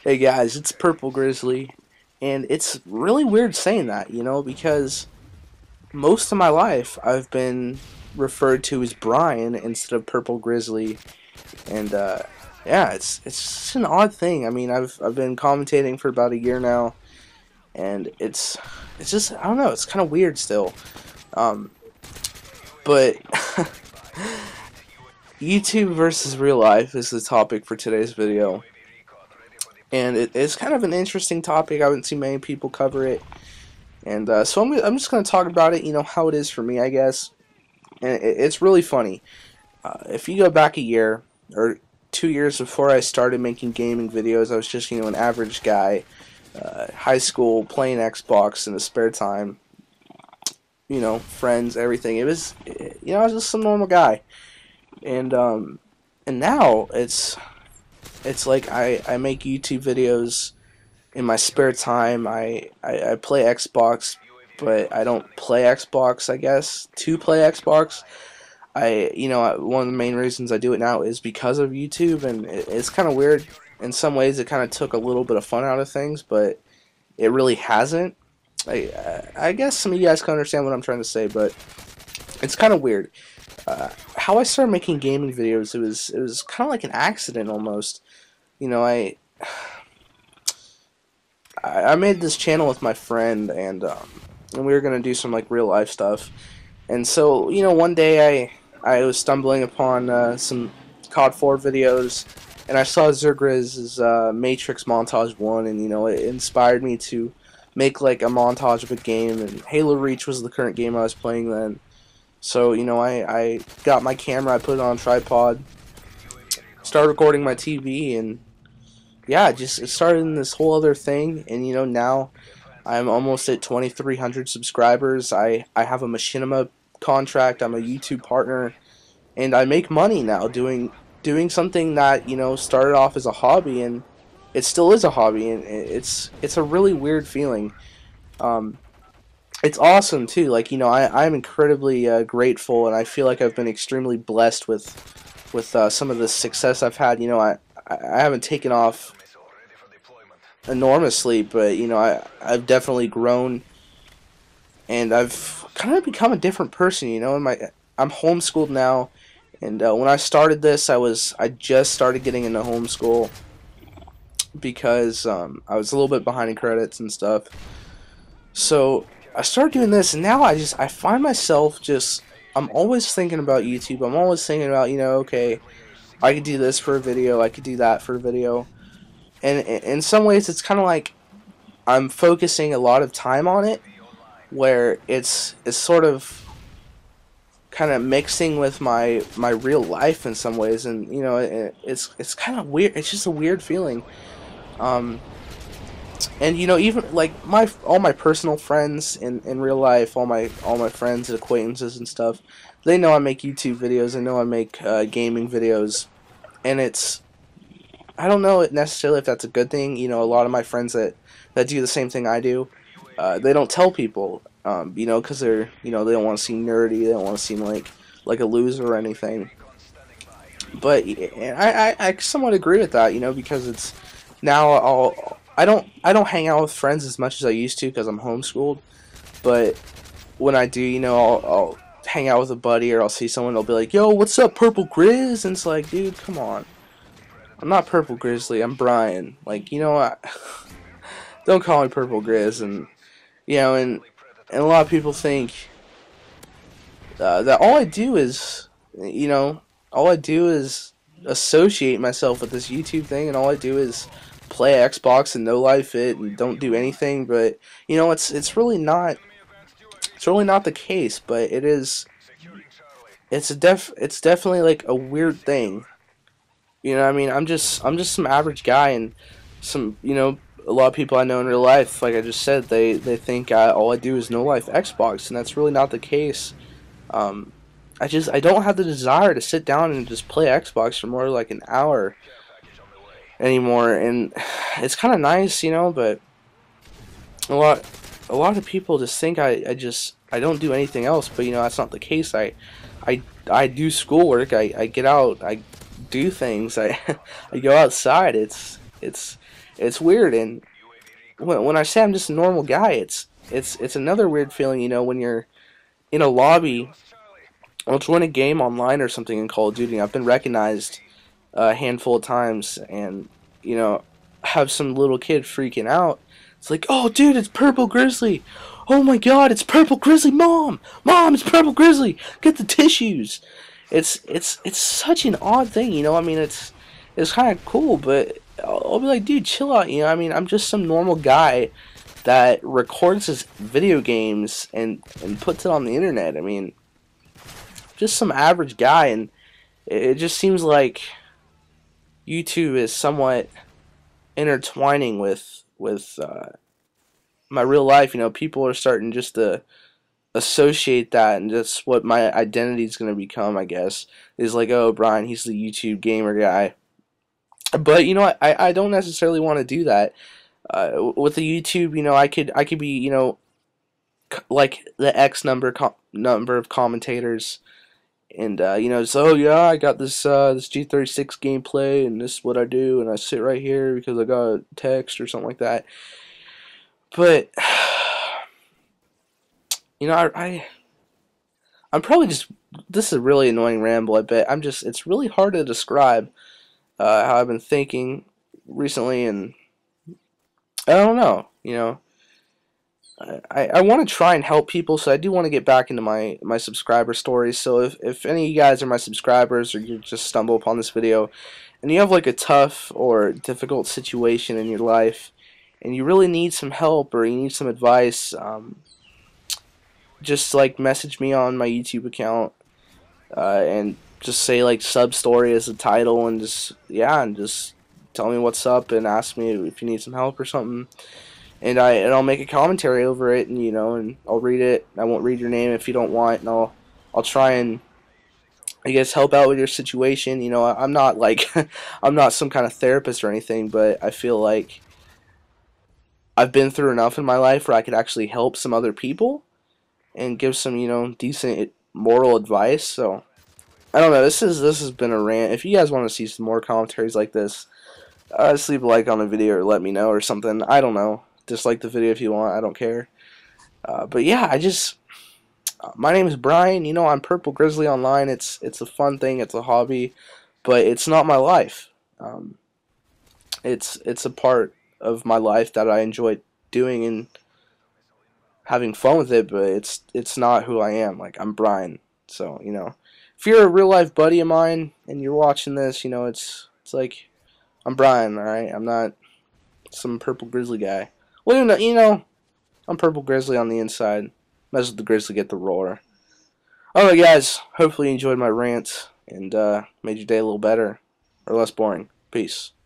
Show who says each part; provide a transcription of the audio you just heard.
Speaker 1: Hey guys, it's Purple Grizzly, and it's really weird saying that, because most of my life I've been referred to as Brian instead of Purple Grizzly, and yeah, it's just an odd thing. I mean, I've been commentating for about a year now, and it's just I don't know, it's kind of weird still. Um, but YouTube versus real life is the topic for today's video. And it's kind of an interesting topic. I haven't seen many people cover it, and so I'm just going to talk about it. How it is for me, I guess. And it's really funny. If you go back a year or 2 years before I started making gaming videos, I was just an average guy, high school, playing Xbox in the spare time. Friends, everything. It was I was just some normal guy, and now it's like I make YouTube videos in my spare time. I play Xbox, but I don't play Xbox, I guess, to play Xbox. One of the main reasons I do it now is because of YouTube, and it's kind of weird. In some ways, it kind of took a little bit of fun out of things, but it really hasn't. I guess some of you guys can understand what I'm trying to say, but it's kind of weird. How I started making gaming videos, it was kind of like an accident almost. I made this channel with my friend, and we were gonna do some like real life stuff. And so one day I was stumbling upon some COD 4 videos, and I saw Zergriz's Matrix Montage 1, and it inspired me to make like a montage of a game. And Halo Reach was the current game I was playing then. So I got my camera, I put it on a tripod, started recording my TV, and yeah, it started in this whole other thing. And now I'm almost at 2,300 subscribers. I have a Machinima contract. I'm a YouTube partner, and I make money now doing something that started off as a hobby, and it still is a hobby, and it's a really weird feeling. It's awesome too. Like I'm incredibly grateful, and I feel like I've been extremely blessed with some of the success I've had. I haven't taken off enormously, but I've definitely grown, and I've kind of become a different person. I'm homeschooled now, and when I started this, I just started getting into homeschool because I was a little bit behind in credits and stuff. So I started doing this, and now I find myself I'm always thinking about YouTube. I'm always thinking about okay, I could do this for a video, I could do that for a video. And in some ways, it's kind of like I'm focusing a lot of time on it, where it's sort of kind of mixing with my real life in some ways, and it's kind of weird. It's just a weird feeling. And even like all my personal friends in real life, all my friends and acquaintances and stuff, they know I make YouTube videos. They know I make gaming videos, and I don't know necessarily if that's a good thing. A lot of my friends that do the same thing I do, they don't tell people, because they're, they don't want to seem nerdy, they don't want to seem like a loser or anything. But I somewhat agree with that, because it's now I don't hang out with friends as much as I used to because I'm homeschooled. But when I do, I'll hang out with a buddy, or I'll see someone, they'll be like, "Yo, what's up, Purple Grizz?" And it's like, dude, come on. I'm not Purple Grizzly, I'm Brian. Like, don't call me Purple Grizz. And, and a lot of people think that all I do is, associate myself with this YouTube thing, and all I do is play Xbox and no life it and don't do anything. But, it's really not the case, but it is, it's definitely like a weird thing. I mean, I'm just some average guy, and a lot of people I know in real life, like I just said, they think all I do is no life Xbox, and that's really not the case. I don't have the desire to sit down and just play Xbox for more like an hour anymore, and it's kind of nice, but a lot of people just think I don't do anything else, but that's not the case. I do schoolwork, I get out, I do things, I I go outside. It's It's weird, and when I say I'm just a normal guy, it's another weird feeling, you know, when you're in a lobby. I'll join a game online or something in Call of Duty. I've been recognized a handful of times, and you know, have some little kid freaking out. It's like, oh, dude, it's Purple Grizzly. Oh my God, it's Purple Grizzly, mom, it's Purple Grizzly. Get the tissues. It's such an odd thing, you know. I mean, it's kind of cool, but I'll be like, dude, chill out. You know, I mean, I'm just some normal guy that records his video games and puts it on the internet. I mean, just some average guy, and it just seems like YouTube is somewhat intertwining with my real life. You know, people are starting just to associate that, and just what my identity is going to become, I guess, is like, oh, Brian, he's the YouTube gamer guy. But you know, I don't necessarily want to do that. With the YouTube, you know, I could be, you know, like the X number of commentators, and you know, so, oh yeah, I got this G36 gameplay, and this is what I do, and I sit right here because I got a text or something like that. But you know, I'm probably just, this is a really annoying ramble, I bet. It's really hard to describe how I've been thinking recently, and I don't know, you know. I want to try and help people, so I do want to get back into my subscriber stories. So if any of you guys are my subscribers, or you just stumble upon this video and you have like a tough or difficult situation in your life and you really need some help or you need some advice, just like message me on my YouTube account, and just say like sub story as the title, and just, yeah, and just tell me what's up and ask me if you need some help or something, and I'll make a commentary over it, and you know, and I'll read it. I won't read your name if you don't want, and I'll try and, I guess, help out with your situation. You know, I'm not like I'm not some kind of therapist or anything, but I feel like I've been through enough in my life where I could actually help some other people and give some, you know, decent moral advice. So I don't know. This has been a rant. If you guys want to see some more commentaries like this, just leave a like on the video or let me know or something. I don't know. Dislike the video if you want. I don't care. But yeah, my name is Brian. You know, I'm Purple Grizzly online. It's a fun thing. It's a hobby, but it's not my life. It's a part of my life that I enjoy doing and having fun with it, but it's not who I am. Like, I'm Brian. So, you know, if you're a real life buddy of mine and you're watching this, you know, it's like, I'm Brian, alright? I'm not some Purple Grizzly guy. Well, you know, I'm Purple Grizzly on the inside. Mess with the Grizzly, get the roar. Alright, guys, hopefully you enjoyed my rant and made your day a little better or less boring. Peace.